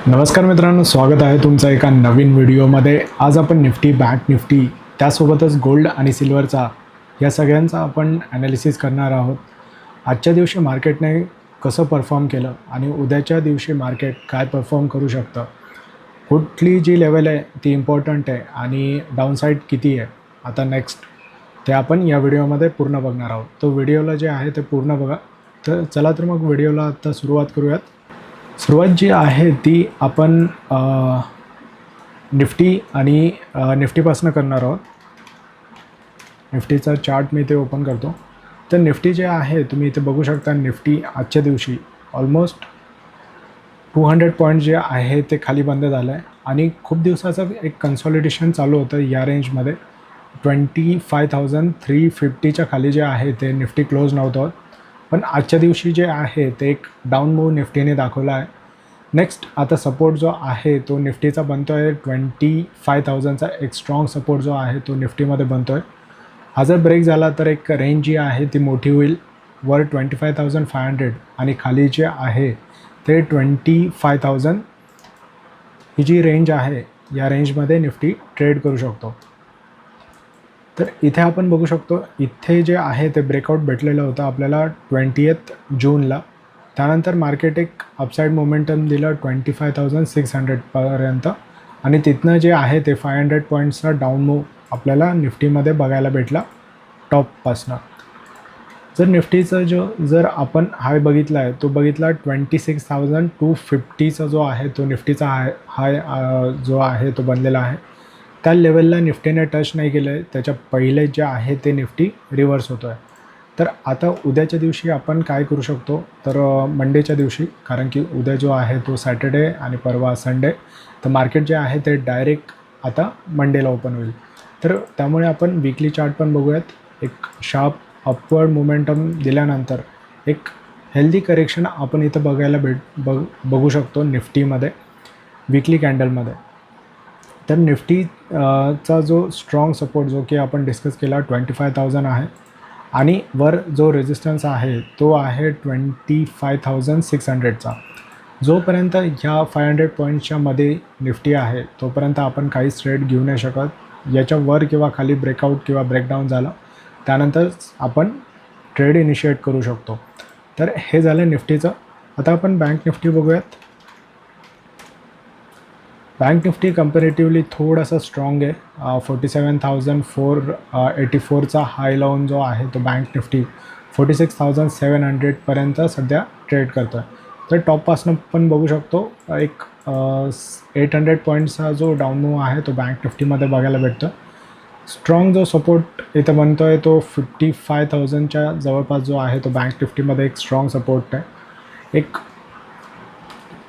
नमस्कार मित्रांनो, स्वागत आहे तुमचं एका नवीन व्हिडिओमध्ये. आज आपण निफ्टी, बँक निफ्टी, त्यासोबतच गोल्ड आणि सिल्वरचा या सगळ्यांचा आपण ॲनालिसिस करणार आहोत. आजच्या दिवशी मार्केटने कसं परफॉर्म केलं आणि उद्याच्या दिवशी मार्केट काय परफॉर्म करू शकतं, कुठली जी लेवल आहे ती इम्पॉर्टंट आहे आणि डाऊनसाईड किती आहे आता नेक्स्ट, ते आपण या व्हिडिओमध्ये पूर्ण बघणार आहोत. तो व्हिडिओला जे आहे ते पूर्ण बघा. तर चला तर मग व्हिडिओला आता सुरुवात करूयात. सुरुवात जी आहे ती आपण निफ्टी आणि निफ्टीपासून करणार आहोत. निफ्टीचा चार्ट मी इथे ओपन करतो. तर निफ्टी जे आहे तुम्ही इथे बघू शकता, निफ्टी आजच्या दिवशी ऑलमोस्ट 200 पॉईंट जे आहे ते खाली बंद झालं आहे आणि खूप दिवसाचं एक कन्सॉलिडेशन चालू होतं या रेंजमध्ये. 25,350च्या खाली जे आहे ते निफ्टी क्लोज नव्हतं, पण आजच्या दिवशी जे आहे ते एक डाऊन मूव्ह निफ्टीने दाखवला आहे. नेक्स्ट आता सपोर्ट जो आहे तो निफ्टीचा बनतो आहे 25,000चा. एक स्ट्रॉंग सपोर्ट जो आहे तो निफ्टीमध्ये बनतो आहे. हा जर ब्रेक झाला तर एक रेंज जी आहे ती मोठी होईल, वर 25,500 आणि खाली जे आहे ते 25,000. ही जी रेंज आहे या रेंजमध्ये निफ्टी ट्रेड करू शकतो. तर इथे आपण बघू शकतो, इथे जे आहे ते ब्रेकआउट भेटलेलं होतं आपल्याला 20th जूनला. त्यानंतर मार्केट एक अपसाईड मोमेंटम दिलं 25,600 पर्यंत आणि तिथनं जे आहे ते 500 पॉईंट्सचा डाऊन मूव्ह आपल्याला निफ्टीमध्ये बघायला भेटला टॉपपासनं. जर निफ्टीचं जर आपण हाय बघितला आहे तो बघितला 26,250चा जो आहे तो निफ्टीचा हाय जो आहे तो बनलेला आहे. त्या लेवलला निफ्टीने टच नाही केलं आहे, त्याच्या पहिले जे आहे ते निफ्टी रिव्हर्स होतो आहे. तर आता उद्याच्या दिवशी आपण काय करू शकतो, तर मंडेच्या दिवशी, कारण की उद्या जो आहे तो सॅटर्डे आणि परवा संडे, तर मार्केट जे आहे ते डायरेक्ट आता मंडेला ओपन होईल. तर त्यामुळे आपण वीकली चार्ट पण बघूयात. एक शार्प अपवर्ड मोमेंटम दिल्यानंतर एक हेल्दी करेक्शन आपण इथं बघायला बघू शकतो निफ्टीमध्ये वीकली कॅन्डलमध्ये. तर निफ्टी चा जो स्ट्रॉंग सपोर्ट जो की आपण डिस्कस केला 25,000 आहे आणि वर जो रेजिस्टन्स आहे तो आहे 25,600चा. जोपर्यंत ह्या 500 पॉईंट्सच्या मध्ये निफ्टी आहे तोपर्यंत आपण काहीच ट्रेड घेऊ नाही शकत. याच्या वर किंवा खाली ब्रेकआउट किंवा ब्रेकडाऊन झालं त्यानंतर आपण ट्रेड इनिशिएट करू शकतो. तर हे झालं निफ्टीचं. आता आपण बँक निफ्टी बघूयात. बँक निफ्टी कंपॅरेटिव्हली थोडासा स्ट्रॉंग आहे. 47,484चा हाय लावून जो आहे तो बँक निफ्टी 46,700पर्यंत सध्या ट्रेड करतो आहे. तर टॉपपासून पण बघू शकतो एक 800 पॉईंट्सचा जो डाऊन मूव्ह आहे तो बँक निफ्टीमध्ये बघायला भेटतो. स्ट्रॉंग जो सपोर्ट इथं बनतो आहे तो 55,000च्या जवळपास जो आहे तो बँक निफ्टीमध्ये एक स्ट्रॉंग सपोर्ट आहे. एक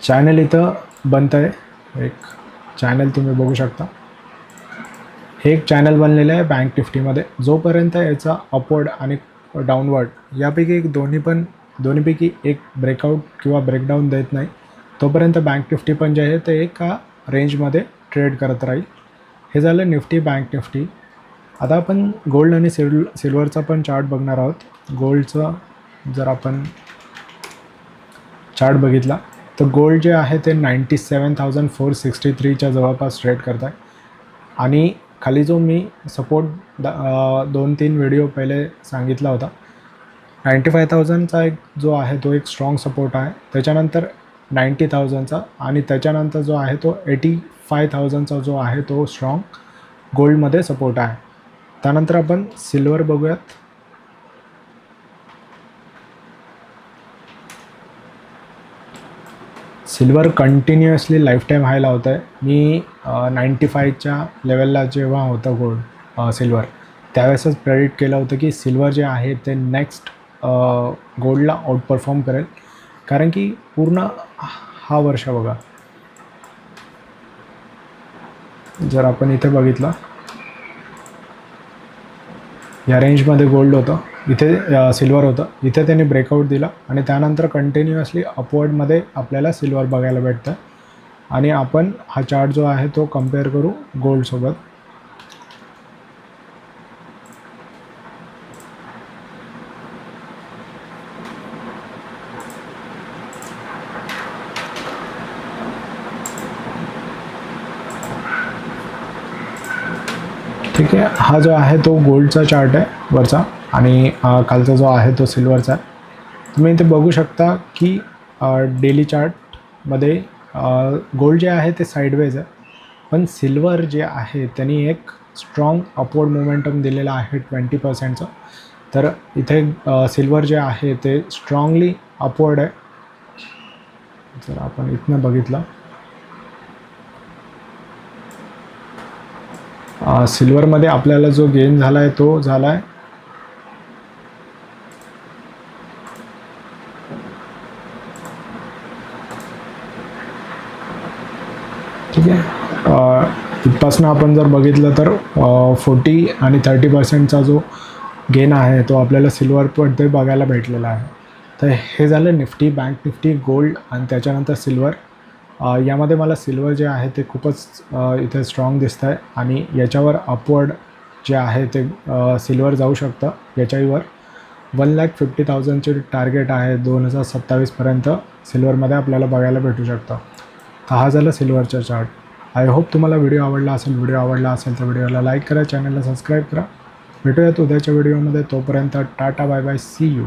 चॅनल इथं बनतं आहे, एक चॅनल तुम्ही बघू शकता. हे एक चॅनल बनलेलं आहे बँक निफ्टीमध्ये. जोपर्यंत याचा अपवर्ड आणि डाऊनवर्ड यापैकी एक दोन्हीपैकी एक ब्रेकआउट किंवा ब्रेकडाऊन देत नाही तोपर्यंत बँक निफ्टी पण जे आहे ते एका रेंजमध्ये ट्रेड करत राहील. हे झालं निफ्टी, बँक निफ्टी. आता आपण गोल्ड आणि सिल्वरचा पण चार्ट बघणार आहोत. गोल्डचं जर आपण चार्ट बघितला तर गोल्ड जे आहे ते 97,463च्या जवळपास ट्रेड करत आहे आणि खाली जो मी सपोर्ट 2-3 व्हिडिओ पहिले सांगितला होता 95,000चा एक जो आहे तो एक स्ट्रॉंग सपोर्ट आहे. त्याच्यानंतर 90,000चा आणि त्याच्यानंतर जो आहे तो 85,000चा जो आहे तो स्ट्रॉंग गोल्डमध्ये सपोर्ट आहे. त्यानंतर आपण सिल्वर बघूयात. सिल्वर कंटिन्युअसली लाईफ टाईम हाय लावत आहे. मी 95च्या लेवलला जेव्हा होतं गोल्ड सिल्वर त्यावेळेसच प्रेडिक्ट केलं होतं की सिल्वर जे आहे ते नेक्स्ट गोल्डला आउट परफॉर्म करेल, कारण की पूर्ण हा वर्ष बघा, जर आपण इथे बघितलं या रेंजमध्ये गोल्ड होतं, इथे सिल्वर होतं, इथे त्यांनी ब्रेकआउट दिला आणि त्यानंतर कंटिन्युअसली अपवर्डमध्ये आपल्याला सिल्वर बघायला भेटतं. आणि आपण हा चार्ट जो आहे तो कम्पेअर करू गोल्डसोबत. ठीक आहे, हा जो आहे तो गोल्डचा चार्ट आहे वरचा आणि खालचा जो आहे तो सिल्वरचा आहे. तुम्ही इथे बघू शकता की डेली चार्टमध्ये गोल्ड जे आहे ते साईडवेज आहे, पण सिल्वर जे आहे त्यांनी एक स्ट्रॉंग अपवर्ड मोमेंटम दिलेला आहे 20%चं. तर इथे सिल्वर जे आहे ते स्ट्रॉंगली अपवर्ड आहे. जर आपण इथनं बघितलं, सिल्वरमध्ये आपल्याला जो गेन झाला आहे तो झाला आहे ठीक आहे. इथपासून आपण जर बघितलं तर 40 आणि 30%चा जो गेन आहे तो आपल्याला सिल्वरमध्ये बघायला भेटलेला आहे. तर हे झालं निफ्टी, बँक निफ्टी, गोल्ड आणि त्याच्यानंतर सिल्वर. यामध्ये मला सिल्वर जे आहे ते खूपच इथे स्ट्रॉंग दिसतं आहे आणि याच्यावर अपवर्ड जे आहे ते सिल्वर जाऊ शकतं. याच्यावर 1,50,000चे टार्गेट आहे 2027पर्यंत सिल्वरमध्ये आपल्याला बघायला भेटू शकतं. तर हा झाला सिल्वरचा चार्ट. आय होप तुम्हाला व्हिडिओ आवडला असेल. व्हिडिओ आवडला असेल तर व्हिडिओला लाईक करा, चॅनलला सबस्क्राईब करा. भेटूयात उद्याच्या व्हिडिओमध्ये. तोपर्यंत tata, bye bye, see you.